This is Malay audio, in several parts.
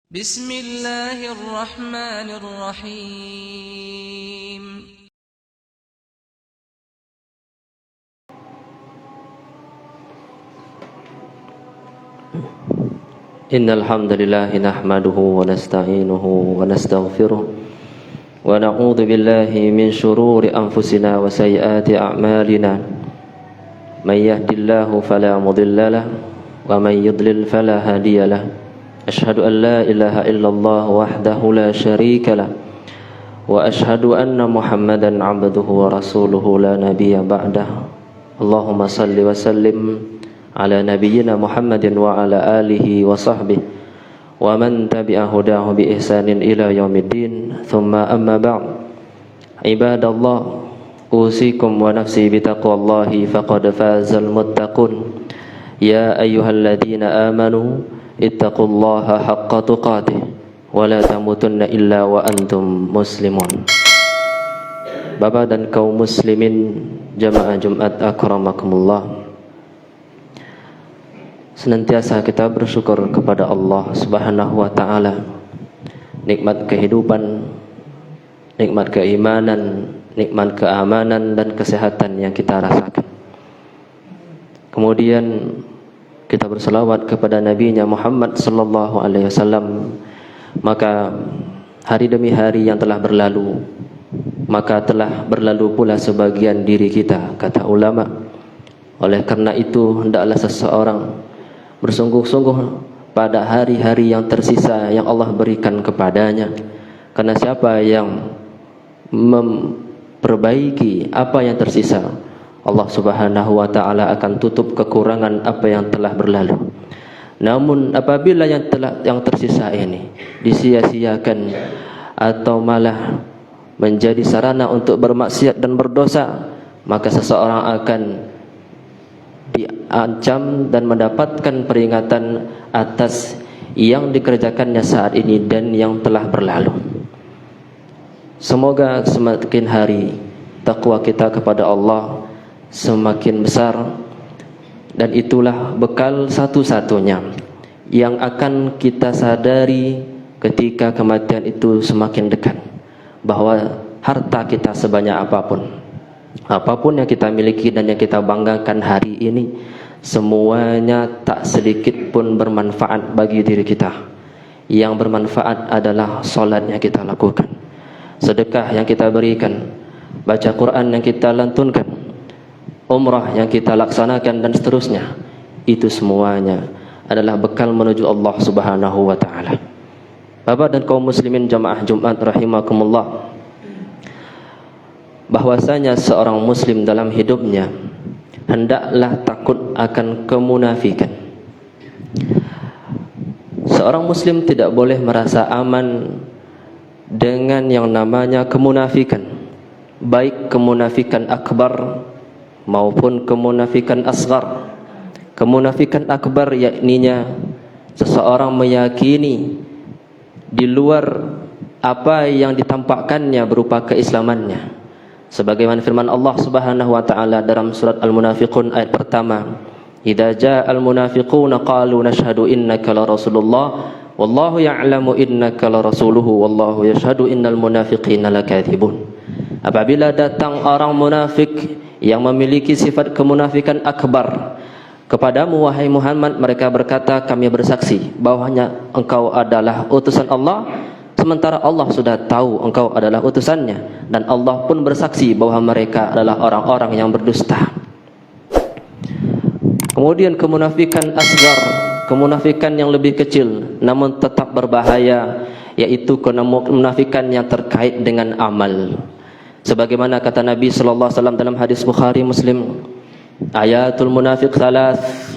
بسم الله الرحمن الرحيم. إن الحمد لله نحمده ونستعينه ونستغفره ونعوذ بالله من شرور أنفسنا وسيئات أعمالنا من يهد الله فلا مضل له ومن يضلل فلا هادي له أشهد أن لا إله إلا الله وحده لا شريك له وأشهد أن محمدا عبده ورسوله لا نبي بعده اللهم صل وسلم على نبينا محمد وعلى آله وصحبه ومن تبع هداه بإحسان إلى يوم الدين ثم أما بعد عباد الله أوصيكم ونفسي بتقوى الله فقد فاز المتقون يا أيها الذين آمنوا اتقوا الله حق تقاته ولا تموتن إلا وأنتم مسلمون. Bapak dan kaum muslimin jamaah Jumat akramakumullah, senantiasa kita bersyukur kepada Allah Subhanahu wa taala, nikmat kehidupan, nikmat keimanan, nikmat keamanan dan kesehatan yang kita rasakan. Kemudian kita berselawat kepada nabinya Muhammad sallallahu alaihi wasallam. Maka hari demi hari yang telah berlalu, maka telah berlalu pula sebagian diri kita, kata ulama. Oleh karena itu hendaklah seseorang bersungguh-sungguh pada hari-hari yang tersisa yang Allah berikan kepadanya. Karena siapa yang memperbaiki apa yang tersisa, Allah Subhanahu wa taala akan tutup kekurangan apa yang telah berlalu. Namun apabila yang tersisa ini disia-siakan atau malah menjadi sarana untuk bermaksiat dan berdosa, maka seseorang akan diancam dan mendapatkan peringatan atas yang dikerjakannya saat ini dan yang telah berlalu. Semoga semakin hari takwa kita kepada Allah semakin besar, dan itulah bekal satu-satunya yang akan kita sadari ketika kematian itu semakin dekat, bahwa harta kita sebanyak apapun yang kita miliki dan yang kita banggakan hari ini, semuanya tak sedikit pun bermanfaat bagi diri kita. Yang bermanfaat adalah salat yang kita lakukan, sedekah yang kita berikan, baca Quran yang kita lantunkan, umrah yang kita laksanakan dan seterusnya. Itu semuanya adalah bekal menuju Allah Subhanahu wa taala. Bapak dan kaum muslimin jamaah Jumat rahimakumullah, bahwasanya seorang muslim dalam hidupnya hendaklah takut akan kemunafikan. Seorang muslim tidak boleh merasa aman dengan yang namanya kemunafikan, baik kemunafikan akbar maupun kemunafikan asghar. Kemunafikan akbar yakninya seseorang meyakini di luar apa yang ditampakkannya berupa keislamannya, sebagaimana firman Allah Subhanahu wa taala dalam surat Al-Munafiqun ayat pertama, "Idza ja'al munafiquna qalu nashhadu innaka la rasulullah wallahu ya'lamu innaka la rasuluhu wallahu yashhadu innal munafiqina lakadzibun." Apabila datang orang munafik yang memiliki sifat kemunafikan akbar kepadamu wahai Muhammad, mereka berkata, kami bersaksi bahwanya engkau adalah utusan Allah, sementara Allah sudah tahu engkau adalah utusannya, dan Allah pun bersaksi bahwa mereka adalah orang-orang yang berdusta. Kemudian kemunafikan asghar, kemunafikan yang lebih kecil namun tetap berbahaya, yaitu kemunafikan yang terkait dengan amal. Sebagaimana kata Nabi sallallahu alaihi wasallam dalam hadis Bukhari Muslim, ayatul munafiq thalath,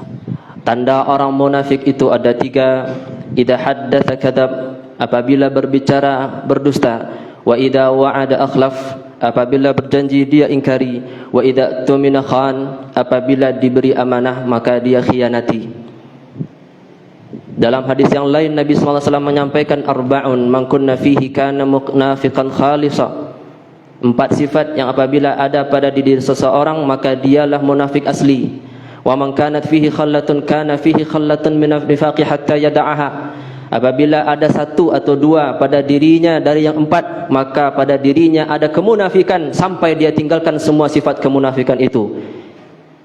tanda orang munafik itu ada 3. Idza haddatsa kadzab, apabila berbicara berdusta, wa idza wa'ada akhlaf, apabila berjanji dia ingkari, wa idza tumina khan, apabila diberi amanah maka dia khianati. Dalam hadis yang lain Nabi sallallahu alaihi wasallam menyampaikan arba'un man kunna fihi kana munafiqan khalisa, 4 sifat yang apabila ada pada diri seseorang maka dialah munafik asli. Wa man kanat fihi khallatun kana fihi khallatun min nifaqi hatta yada'aha, Apabila ada satu atau dua pada dirinya dari yang empat, maka pada dirinya ada kemunafikan sampai dia tinggalkan semua sifat kemunafikan itu.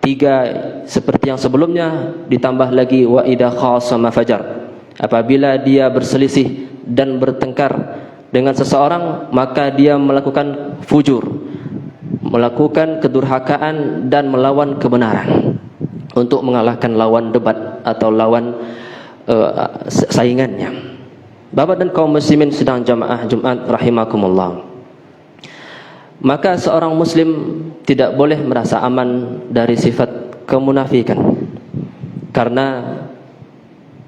Tiga seperti yang sebelumnya, ditambah lagi wa idza khasama fajar. Apabila dia berselisih dan bertengkar dengan seseorang, maka dia melakukan fujur, melakukan kedurhakaan dan melawan kebenaran untuk mengalahkan lawan debat atau lawan saingannya. Bapak dan kaum muslimin sedang jamaah Jumat rahimakumullah. Maka seorang muslim tidak boleh merasa aman dari sifat kemunafikan, karena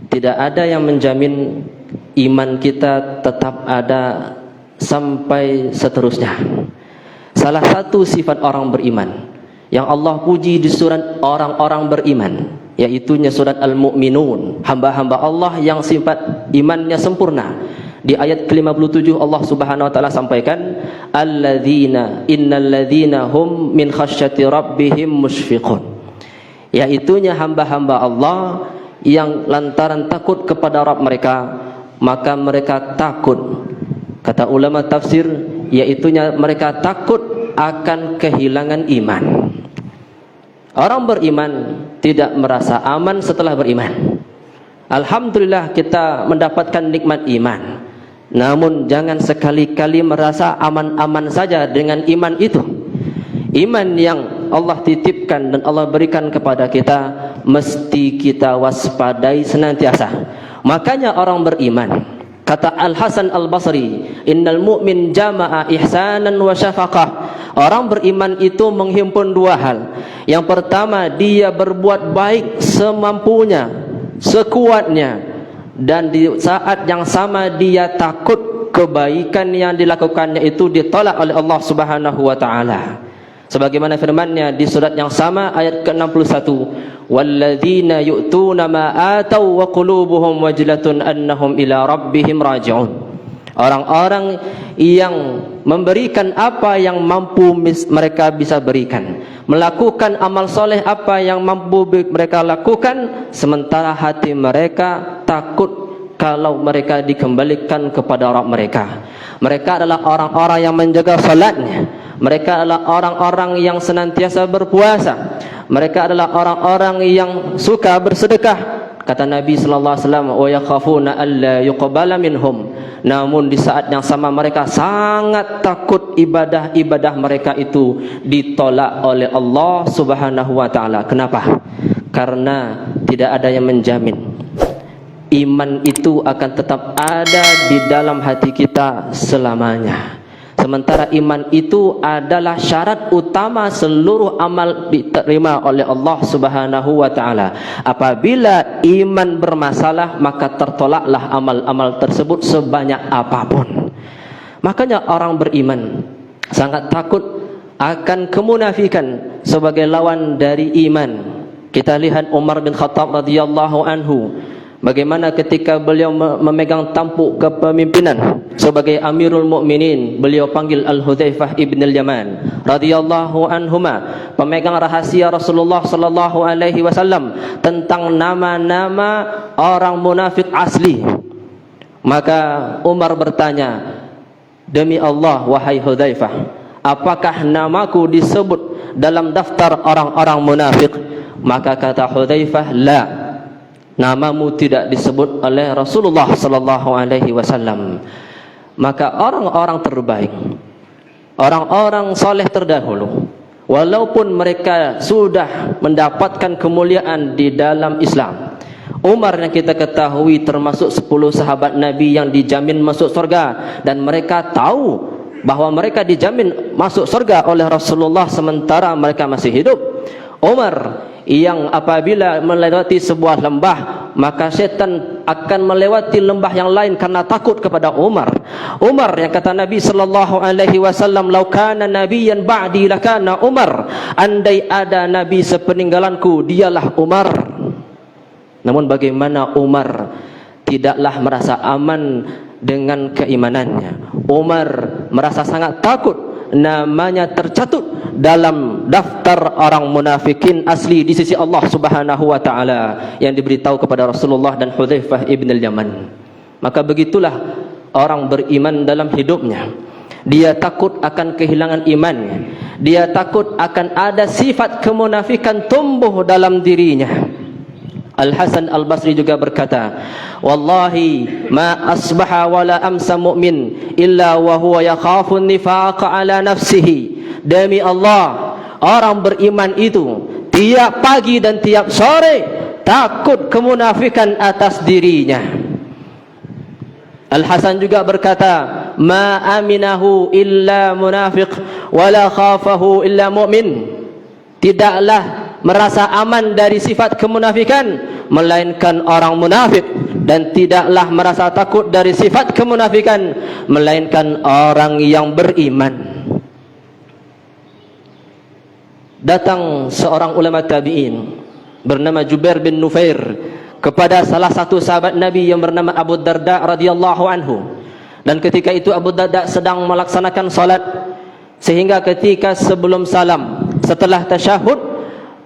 tidak ada yang menjamin iman kita tetap ada sampai seterusnya. Salah satu sifat orang beriman yang Allah puji di surat orang-orang beriman, yaitunya surat Al-Mu'minun, hamba-hamba Allah yang sifat imannya sempurna. Di ayat ke-57 Allah Subhanahu wa taala sampaikan, alladzina innalladzina hum min khasyati rabbihim musyfiqun, yaitunya hamba-hamba Allah yang lantaran takut kepada Rabb mereka, maka mereka takut. Kata ulama tafsir, yaitunya mereka takut akan kehilangan iman. Orang beriman tidak merasa aman setelah beriman. Alhamdulillah kita mendapatkan nikmat iman, namun jangan sekali-kali merasa aman-aman saja dengan iman itu. Iman yang Allah titipkan dan Allah berikan kepada kita mesti kita waspadai senantiasa. Makanya orang beriman, kata Al-Hasan Al-Basri, innal mu'min jama'a ihsanan wa syafaqah. Orang beriman itu menghimpun dua hal. Yang pertama, dia berbuat baik semampunya, sekuatnya, dan di saat yang sama dia takut kebaikan yang dilakukannya itu ditolak oleh Allah Subhanahu wa taala. Sebagaimana firman-Nya di surat yang sama ayat ke-61, walladzina yu'tuna ma atau wa qulubuhum wajilatun annahum ila rabbihim raji'un. Orang-orang yang memberikan apa yang mampu mereka bisa berikan, melakukan amal soleh apa yang mampu mereka lakukan, sementara hati mereka takut kalau mereka dikembalikan kepada Rabb mereka. Mereka adalah orang-orang yang menjaga salatnya, mereka adalah orang-orang yang senantiasa berpuasa, mereka adalah orang-orang yang suka bersedekah. Kata Nabi sallallahu alaihi wasallam, wa yakhafuna alla yuqbala minhum. Namun di saat yang sama mereka sangat takut ibadah-ibadah mereka itu ditolak oleh Allah Subhanahu wa taala. Kenapa? Karena tidak ada yang menjamin iman itu akan tetap ada di dalam hati kita selamanya. Sementara iman itu adalah syarat utama seluruh amal diterima oleh Allah Subhanahu wa taala. Apabila iman bermasalah, maka tertolaklah amal-amal tersebut sebanyak apapun. Makanya orang beriman sangat takut akan kemunafikan sebagai lawan dari iman. Kita lihat Umar bin Khattab radhiyallahu anhu, bagaimana ketika beliau memegang tampuk kepemimpinan sebagai Amirul Mukminin, beliau panggil Al-Hudzaifah ibn al-Yaman radhiyallahu anhuma, pemegang rahasia Rasulullah sallallahu alaihi wasallam tentang nama-nama orang munafik asli. Maka Umar bertanya, demi Allah wahai Hudzaifah, apakah namaku disebut dalam daftar orang-orang munafik? Maka kata Hudzaifah, la, namamu tidak disebut oleh Rasulullah sallallahu alaihi wasallam. Maka orang-orang terbaik, orang-orang soleh terdahulu, walaupun mereka sudah mendapatkan kemuliaan di dalam Islam, Umar yang kita ketahui termasuk 10 sahabat Nabi yang dijamin masuk surga, dan mereka tahu bahwa mereka dijamin masuk surga oleh Rasulullah sementara mereka masih hidup. Umar yang apabila melewati sebuah lembah, maka setan akan melewati lembah yang lain karena takut kepada Umar. Umar yang kata Nabi sallallahu alaihi wasallam, "Lau kana nabiyyan ba'di lakana Umar." Andai ada nabi sepeninggalanku, dialah Umar. Namun bagaimana Umar tidaklah merasa aman dengan keimanannya. Umar merasa sangat takut namanya tercatut dalam daftar orang munafikin asli di sisi Allah Subhanahu wa taala yang diberitahu kepada Rasulullah dan Hudzaifah ibn al-Yaman. Maka begitulah orang beriman dalam hidupnya. Dia takut akan kehilangan imannya. Dia takut akan ada sifat kemunafikan tumbuh dalam dirinya. Al-Hasan Al-Basri juga berkata, "Wallahi ma asbaha wala amsa mu'min illa wa huwa yakhafu an-nifaqa ala nafsihi." Demi Allah, orang beriman itu tiap pagi dan tiap sore takut kemunafikan atas dirinya. Al-Hasan juga berkata, "Ma aminahu illa munafiq wala khafahu illa mu'min." Tidaklah merasa aman dari sifat kemunafikan melainkan orang munafik, dan tidaklah merasa takut dari sifat kemunafikan melainkan orang yang beriman. Datang seorang ulama tabi'in bernama Jubair bin Nufair kepada salah satu sahabat Nabi yang bernama Abu Darda radhiyallahu anhu. Dan ketika itu Abu Darda sedang melaksanakan salat, sehingga ketika sebelum salam, setelah tasyahud,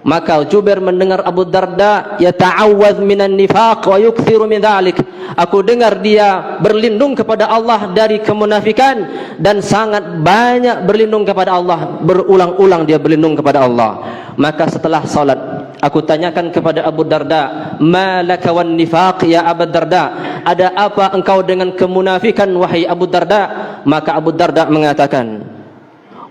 maka Jubair mendengar Abu Darda yata'awwadz minan nifaq wa yukthiru min dzalik. Aku dengar dia berlindung kepada Allah dari kemunafikan dan sangat banyak berlindung kepada Allah, berulang-ulang dia berlindung kepada Allah. Maka setelah salat, aku tanyakan kepada Abu Darda, "Ma laka wan nifaq ya Abu Darda?" Ada apa engkau dengan kemunafikan wahai Abu Darda? Maka Abu Darda mengatakan,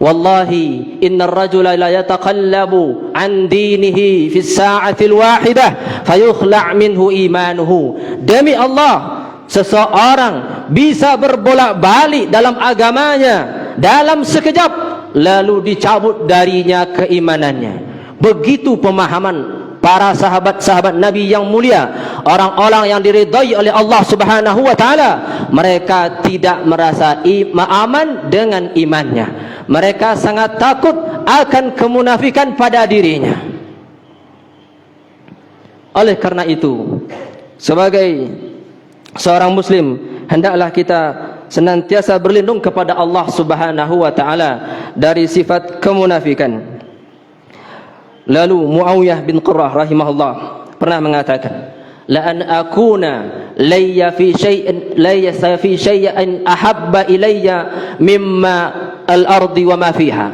"Wallahi innar rajula la yataqallabu an dinihi fi as-sa'ati al-wahidah fayukhla' minhu imanuhu." Demi Allah, seseorang bisa berbolak-balik dalam agamanya dalam sekejap lalu dicabut darinya keimanannya. Begitu pemahaman para sahabat-sahabat Nabi yang mulia, orang-orang yang diridhai oleh Allah Subhanahu wa taala. Mereka tidak merasa aman dengan imannya. Mereka sangat takut akan kemunafikan pada dirinya. Oleh karena itu, sebagai seorang muslim, hendaklah kita senantiasa berlindung kepada Allah Subhanahu wa taala dari sifat kemunafikan. Lalu Muawiyah bin Qurrah rahimahullah pernah mengatakan, "La an akuna layya fi syai'in ahabba ilayya mimma al-ardi wa ma fiha."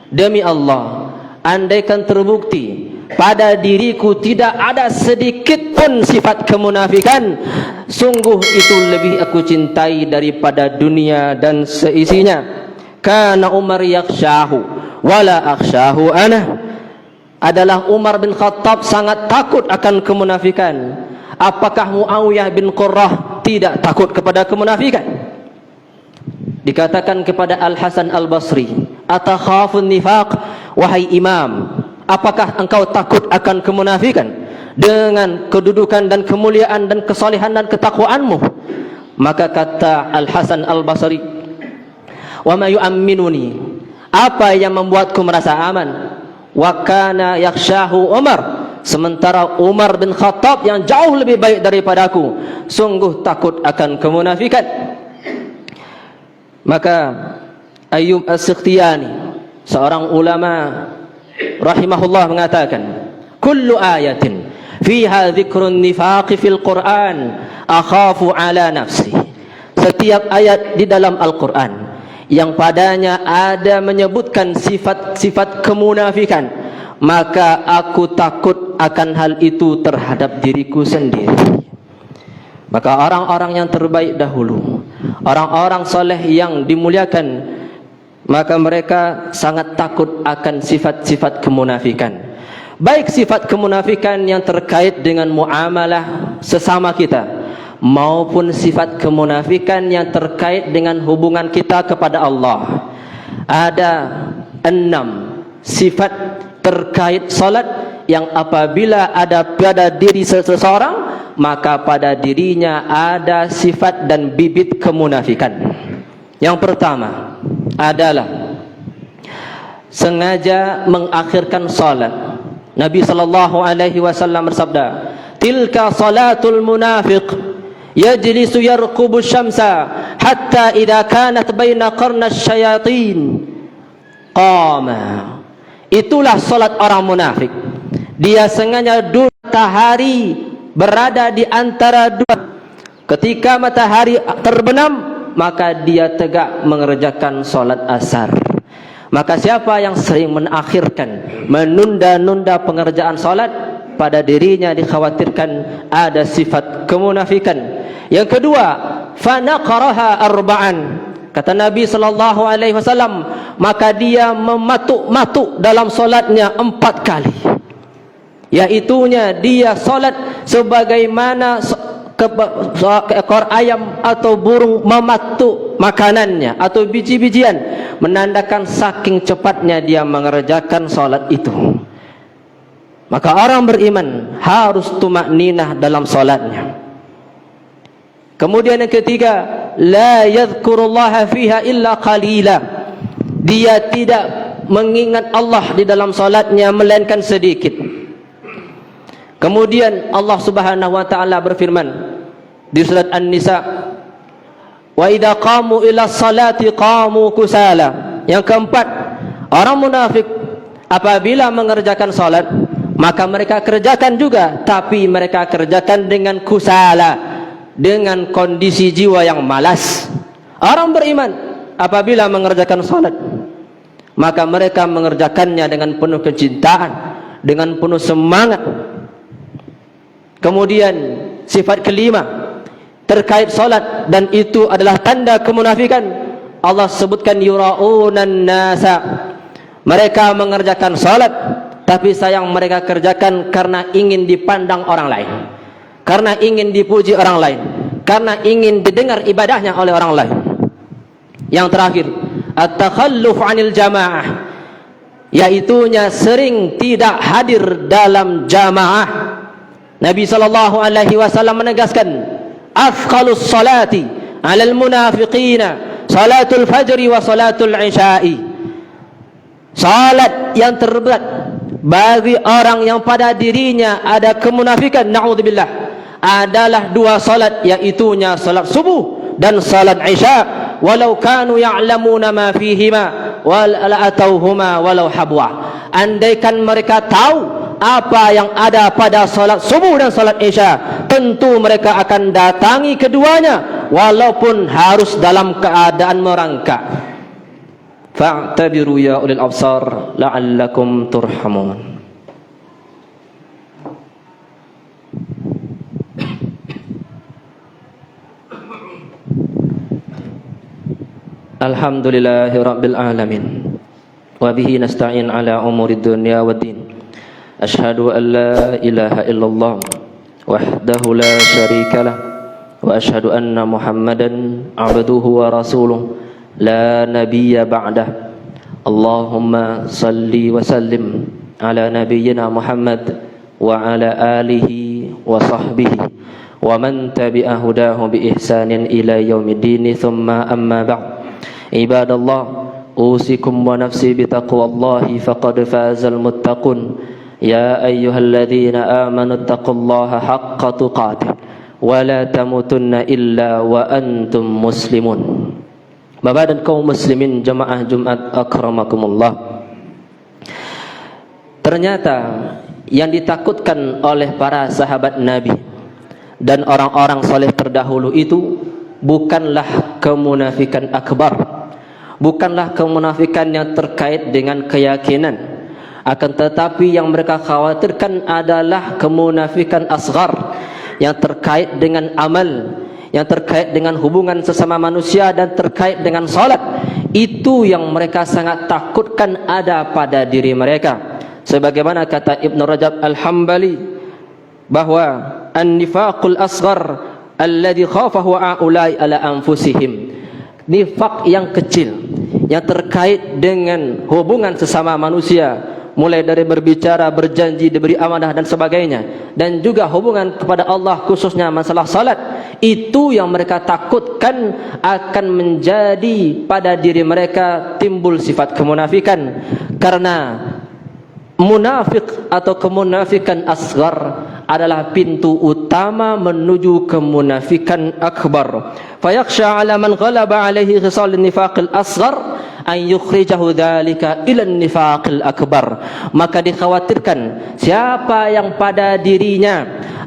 Demi Allah, andaikan terbukti pada diriku tidak ada sedikit pun sifat kemunafikan, sungguh itu lebih aku cintai daripada dunia dan seisinya. Kana Umar yakhshahu wala akhshahu ana. Adalah Umar bin Khattab sangat takut akan kemunafikan. Apakah Muawiyah bin Qurrah tidak takut kepada kemunafikan? Dikatakan kepada Al-Hasan Al-Basri, "Atakhafun nifaq?" Wahai imam, apakah engkau takut akan kemunafikan dengan kedudukan dan kemuliaan dan kesalehan dan ketakwaanmu? Maka kata Al-Hasan Al-Basri, "Wa ma yu'amminuni?" Apa yang membuatku merasa aman? Wa kana yakhshahu Umar, sementara Umar bin Khattab yang jauh lebih baik daripadaku sungguh takut akan kemunafikan. Maka Ayyub As-Sikhtiyani, seorang ulama rahimahullah, mengatakan, "Kullu ayatin fiha dzikrun nifaq fil Qur'an akhafu ala nafsi." Setiap ayat di dalam Al-Qur'an yang padanya ada menyebutkan sifat-sifat kemunafikan, maka aku takut akan hal itu terhadap diriku sendiri. Maka orang-orang yang terbaik dahulu, orang-orang soleh yang dimuliakan, maka mereka sangat takut akan sifat-sifat kemunafikan. Baik sifat kemunafikan yang terkait dengan muamalah sesama kita, maupun sifat kemunafikan yang terkait dengan hubungan kita kepada Allah. Ada 6 sifat terkait salat yang apabila ada pada diri seseorang, maka pada dirinya ada sifat dan bibit kemunafikan. Yang pertama adalah sengaja mengakhirkan salat. Nabi sallallahu alaihi wasallam bersabda, "Tilka salatul munafiq yajlisu yarqubu syamsa hatta idza kanat baina qarna syayatin qama." Itulah salat orang munafik. Dia sengaja duduk matahari berada di antara dua Ketika matahari terbenam, maka dia tegak mengerjakan solat asar. Maka siapa yang sering menakhirkan, menunda-nunda pengerjaan solat, pada dirinya dikhawatirkan ada sifat kemunafikan. Yang kedua, fanaqaraha arba'an. Kata Nabi sallallahu alaihi wasallam, maka dia mematuk-matuk dalam solatnya 4 kali. Yaitunya dia solat sebagaimana ekor ayam atau burung mematuk makanannya atau biji-bijian, menandakan saking cepatnya dia mengerjakan solat itu. Maka orang beriman harus tumakninah dalam solatnya. Kemudian yang ketiga, la yadhkurullaha fiha illa qalila. Dia tidak mengingat Allah di dalam solatnya melainkan sedikit. Kemudian Allah Subhanahu wa taala berfirman di surat An-Nisa, wa idza qamu ila salati qamu kusala. Yang keempat, orang munafik apabila mengerjakan salat, maka mereka kerjakan juga, tapi mereka kerjakan dengan kusala, dengan kondisi jiwa yang malas. Orang beriman apabila mengerjakan salat, maka mereka mengerjakannya dengan penuh kecintaan, dengan penuh semangat. Kemudian sifat kelima terkait salat, dan itu adalah tanda kemunafikan. Allah sebutkan yura'unan nasa. Mereka mengerjakan salat, tapi sayang mereka kerjakan karena ingin dipandang orang lain, karena ingin dipuji orang lain, karena ingin didengar ibadahnya oleh orang lain. Yang terakhir, at-takhalluf 'anil jamaah, yaitunya sering tidak hadir dalam jamaah. Nabi sallallahu alaihi wasallam menegaskan, afqalus salati 'alal munafiqina salatul fajri wa salatul isya'i. Salat yang terberat bagi orang yang pada dirinya ada kemunafikan, na'udzubillah, adalah 2 salat, yaitunya salat subuh dan salat isya. Walau kanu ya'lamuna ma fihima wala atauhuma walau habwa. Andaikan mereka tahu apa yang ada pada salat subuh dan salat isya, tentu mereka akan datangi keduanya walaupun harus dalam keadaan merangkak. Fa'tabiru ya ulil absar la'allakum turhamun. Alhamdulillahi rabbil alamin, wa bihi nasta'in ala umuri dunya waddin. Ashhadu an la ilaha illallah wahdahu la syarika lah, wa ashhadu anna Muhammadan abduhu wa rasuluh la nabiyya ba'dah. Allahumma salli wa sallim ala nabiyyina Muhammad wa ala alihi wa sahbihi wa man tabi'a hudahu bi ihsanin ila yaumiddin. Thumma amma ba'd. Ibadallah, usikum wa nafsi bitaqwallahi faqad fazal muttaqun. Ya ayyuhalladzina amanu taqullaha haqqa tuqatih wa la tamutunna illa wa antum muslimun. Bapak dan kaum muslimin jamaah Jumat akramakumullah. Ternyata yang ditakutkan oleh para sahabat Nabi dan orang-orang soleh terdahulu itu bukanlah kemunafikan akbar, bukanlah kemunafikan yang terkait dengan keyakinan, akan tetapi yang mereka khawatirkan adalah kemunafikan asghar yang terkait dengan amal, yang terkait dengan hubungan sesama manusia dan terkait dengan salat. Itu yang mereka sangat takutkan ada pada diri mereka. Sebagaimana kata Ibn Rajab Al-Hambali bahwa an-nifaqul asghar alladhi khafahu ha'ulai ala anfusihim. Nifaq yang kecil yang terkait dengan hubungan sesama manusia, mulai dari berbicara, berjanji, diberi amanah dan sebagainya, dan juga hubungan kepada Allah khususnya masalah salat, itu yang mereka takutkan akan menjadi pada diri mereka timbul sifat kemunafikan. Karena munafik atau kemunafikan asghar adalah pintu utama menuju kemunafikan akbar. Fayakhsha 'ala man ghalaba 'alaihi khisal an-nifaqil asghar an yukhrijahu dzalika ila an-nifaqil akbar. Maka dikhawatirkan siapa yang pada dirinya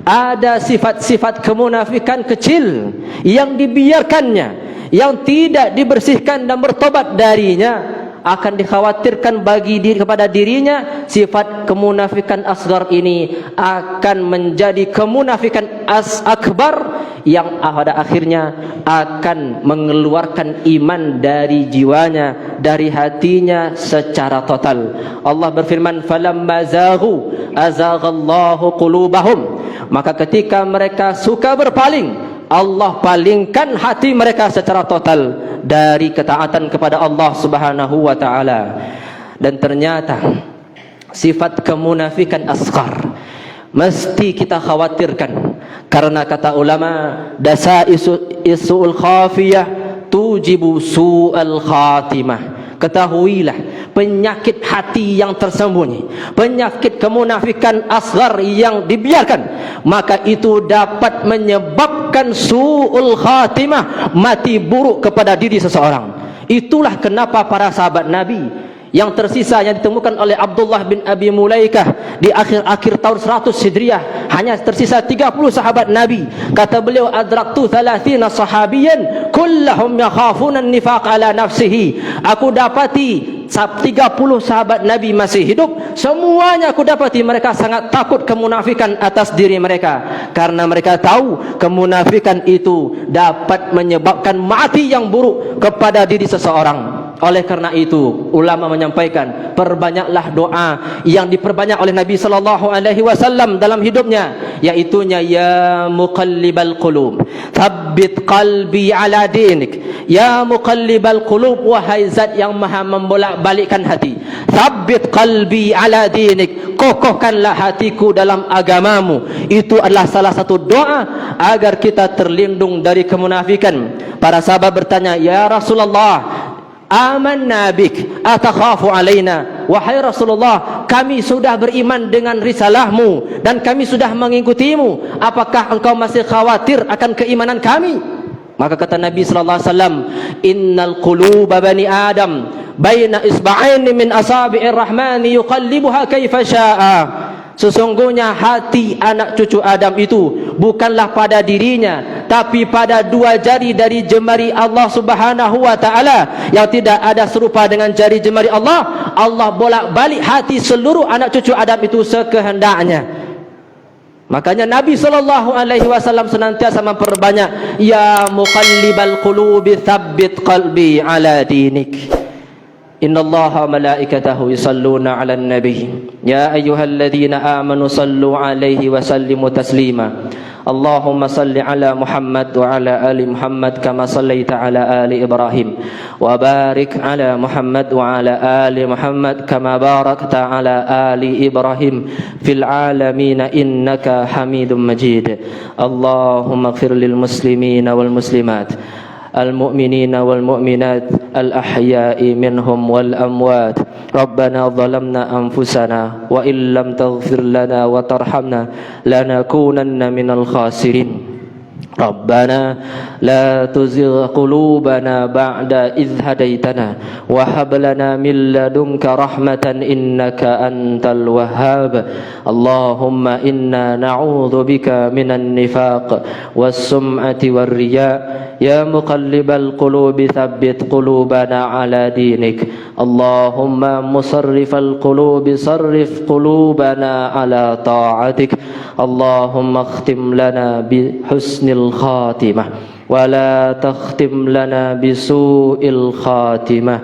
ada sifat-sifat kemunafikan kecil yang dibiarkannya, yang tidak dibersihkan dan bertobat darinya, akan dikhawatirkan bagi diri kepada dirinya sifat kemunafikan asghar ini akan menjadi kemunafikan akbar yang pada akhirnya akan mengeluarkan iman dari jiwanya, dari hatinya secara total. Allah berfirman, falamma zaghu azaghallahu qulubahum, maka ketika mereka suka berpaling, Allah palingkan hati mereka secara total dari ketaatan kepada Allah Subhanahu wa taala. Dan ternyata sifat kemunafikan asghar mesti kita khawatirkan, karena kata ulama, dasaisul khafiyah tujibu su'al khatimah. Ketahuilah, penyakit hati yang tersembunyi, penyakit kemunafikan asghar yang dibiarkan, maka itu dapat menyebabkan su'ul khatimah, mati buruk kepada diri seseorang. Itulah kenapa para sahabat Nabi yang tersisa, yang ditemukan oleh Abdullah bin Abi Mulaikah di akhir-akhir tahun 100 Hijriah, hanya tersisa 30 sahabat Nabi. Kata beliau, adraktu 30 sahabiyan kullahum yakhafuna an-nifaq ala nafsihi. Aku dapati 30 sahabat Nabi masih hidup, semuanya aku dapati mereka sangat takut kemunafikan atas diri mereka, karena mereka tahu kemunafikan itu dapat menyebabkan mati yang buruk kepada diri seseorang. Oleh karena itu, ulama menyampaikan, perbanyaklah doa yang diperbanyak oleh Nabi sallallahu alaihi wasallam dalam hidupnya, yaitu ya muqallibal qulub, tsabbit qalbi ala dinik. Ya muqallibal qulub, wahai zat yang maha membolak-balikkan hati, tsabbit qalbi ala dinik, kokohkanlah hatiku dalam agamamu. Itu adalah salah satu doa agar kita terlindung dari kemunafikan. Para sahabat bertanya, ya Rasulullah, amanna bik atakhafu alaina, wahai Rasulullah, kami sudah beriman dengan risalahmu dan kami sudah mengikutimu, apakah engkau masih khawatir akan keimanan kami? Maka kata Nabi sallallahu alaihi wasallam, innal quluba bani adam baina isba'aini min asabi'ir rahmani yuqallibuha kaifa syaa. Sesungguhnya hati anak cucu Adam itu bukanlah pada dirinya, tapi pada dua jari dari jemari Allah Subhanahu wa taala, yang tidak ada serupa dengan jari jemari Allah. Allah bolak-balik hati seluruh anak cucu Adam itu sekehendaknya. Makanya Nabi sallallahu alaihi wasallam senantiasa memperbanyak, ya muqallibal qulubi tsabbit qalbi ala dinik. Innallaha wa malaikatahu yusalluna 'alan nabi ya ayyuhalladzina amanu sallu 'alaihi wa sallimu taslima. Allahumma salli 'ala Muhammad wa 'ala ali Muhammad kama sallaita 'ala ali Ibrahim wa barik 'ala Muhammad wa 'ala ali Muhammad kama barakta 'ala ali Ibrahim fil 'alamin innaka Hamidum Majid. Allahumma ighfir lil muslimina wal muslimat, المؤمنين والمؤمنات الأحياء منهم والأموات. ربنا ظلمنا أنفسنا وإن لم تغفر لنا وترحمنا لنكونن من الخاسرين. ربنا لا تزغ قلوبنا بعد إذ هديتنا وهب لنا من لدنك رحمة إنك أنت الوهاب. اللهم إنا نعوذ بك من النفاق والسمعة والرياء. يا مقلب القلوب ثبت قلوبنا على دينك. اللهم مصرف القلوب صرف قلوبنا على طاعتك. اللهم اختم لنا بحسن الخاتمة ولا تختم لنا بسوء الخاتمة.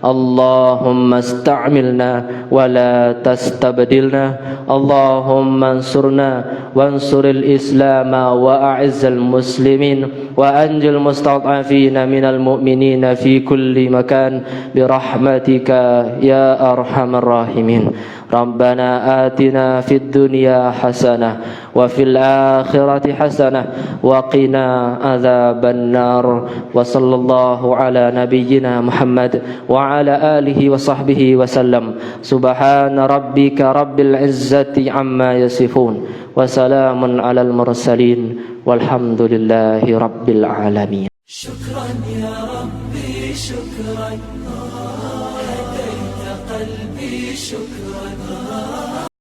اللهم استعملنا ولا تستبدلنا. اللهم انصرنا وانصر الإسلام وأعز المسلمين وأنج المستضعفين من المؤمنين في كل مكان برحمتك يا أرحم الراحمين. ربنا آتنا في الدنيا حسنة وفي الآخرة حسنة وقنا عذاب النار. وصلى الله على نبينا محمد وعلى آله وصحبه وسلم. سبحان ربك رب العزة عما يصفون وسلام على المرسلين والحمد لله رب العالمين. شكرا يا ربي شكرا، هديت قلبي شكرا.